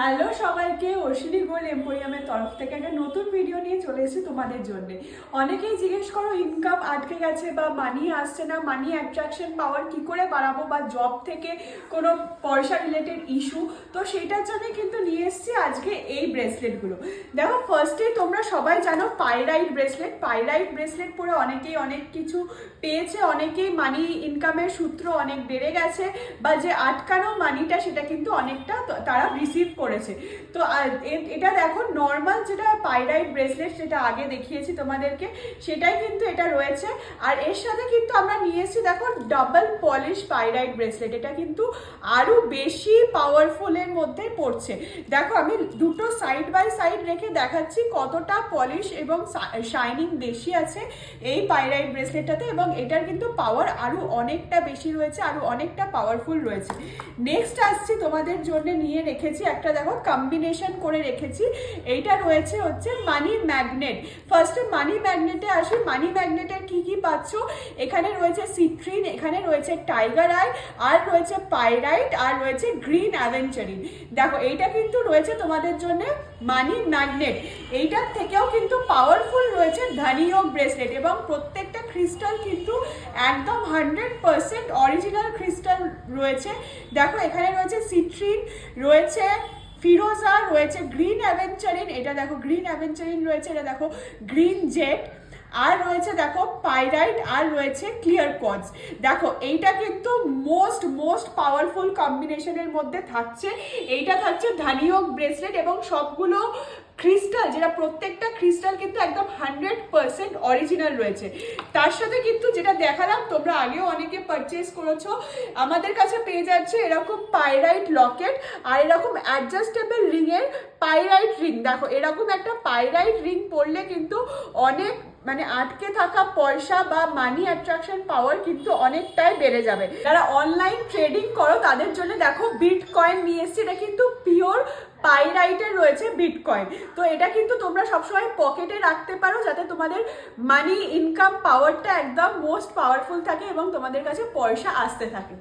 Hello সবাইকে, Ashwini gold এম্পোরিয়ামের তরফ থেকে একটা নতুন ভিডিও নিয়ে চলে এসেছি তোমাদের জন্য। অনেকেই জিজ্ঞেস করো ইনকাম আটকে গেছে বা মানি আসছে না, মানি অ্যাট্রাকশন পাওয়ার কি করে বাড়াবো, বা জব থেকে কোনো পয়সা রিলেটেড ইস্যু। তো সেটার জন্য কিন্তু নিয়ে এসেছি আজকে এই ব্রেসলেটগুলো। দেখো, ফার্স্টেই তোমরা সবাই জানো পাইরাইট ব্রেসলেট পরে অনেকেই অনেক কিছু পেয়েছে, অনেকেই মানি ইনকামের সূত্র অনেক বেড়ে গেছে, বা যে আটকানো মানিটা সেটা কিন্তু অনেকটা তারা রিসিভ করেছে। তো এটা দেখো, নর্মাল যেটা পাইরাইট ব্রেসলেট যেটা আগে দেখিয়েছি তোমাদেরকে, সেটাই কিন্তু এটা রয়েছে। আর এর সাথে কিন্তু আমরা নিয়ে এসেছি দেখো ডাবল পলিশ পাইরাইট ব্রেসলেট। এটা কিন্তু আরো বেশি পাওয়ারফুলের মধ্যে পড়ছে। দেখো, আমি দুটো সাইড বাই সাইড রেখে দেখাচ্ছি কতটা পলিশ এবং শাইনিং বেশি আছে এই পাইরাইট ব্রেসলেটটাতে, এবং এটার কিন্তু পাওয়ার আরো অনেকটা বেশি রয়েছে, আরো অনেকটা পাওয়ারফুল রয়েছে। নেক্সট আসছি তোমাদের জন্য নিয়ে রেখেছি একটা, দেখো কম্বিনেশন করে রেখেছি। এইটা রয়েছে হচ্ছে মানি ম্যাগনেট। ফার্স্টে মানি ম্যাগনেটে আসি। মানি ম্যাগনেটের কি কি পাচ্ছ, এখানে রয়েছে সিট্রিন, এখানে রয়েছে টাইগার আই, আর রয়েছে পাইরাইট, আর রয়েছে গ্রিন অ্যাভেঞ্চারিন। দেখো, এইটা কিন্তু রয়েছে তোমাদের জন্য মানি ম্যাগনেট। এইটার থেকেও কিন্তু পাওয়ারফুল রয়েছে ধানিয়োগ ব্রেসলেট, এবং প্রত্যেকটা ক্রিস্টাল কিন্তু একদম 100% অরিজিনাল ক্রিস্টাল রয়েছে। দেখো, এখানে রয়েছে সিট্রিন, রয়েছে ফিরোজা, রয়েছে গ্রিন অ্যাভেঞ্চারিন, এটা দেখো গ্রিন অ্যাভেঞ্চারিন রয়েছে, এটা দেখো গ্রিন জেট, আর রয়েছে দেখো পাইরাইট, আর রয়েছে ক্লিয়ার কোয়ার্টজ। দেখো, এইটা কিন্তু মোস্ট পাওয়ারফুল কম্বিনেশনের মধ্যে থাকছে। এইটা থাকছে ধানিয়োগ ব্রেসলেট, এবং সবগুলো ক্রিস্টাল, যেটা প্রত্যেকটা ক্রিস্টাল কিন্তু একদম 100% অরিজিনাল রয়েছে। তার সাথে কিন্তু যেটা দেখালাম, তোমরা আগেও অনেকে পারচেস করেছো, আমাদের কাছে পেয়ে যাচ্ছে এরকম পাইরাইট লকেট, আর এরকম অ্যাডজাস্টেবল রিংয়ের পাইরাইট রিং। দেখো, এরকম একটা পাইরাইট রিং পরলে কিন্তু অনেক আটকে থাকা পয়সা বা মানি অ্যাট্রাকশন পাওয়ার কিন্তু অনেকটাই বেড়ে যাবে। যারা অনলাইন ট্রেডিং করো তাদের জন্য দেখো বিটকয়েন নিয়ে এসেছি। এটা কিন্তু পিওর পাইরাইটের রয়েছে বিটকয়েন। তো এটা কিন্তু তোমরা সবসময় পকেটে রাখতে পারো, যাতে তোমাদের মানি ইনকাম পাওয়ারটা একদম মোস্ট পাওয়ারফুল থাকে এবং তোমাদের কাছে পয়সা আসতে থাকে।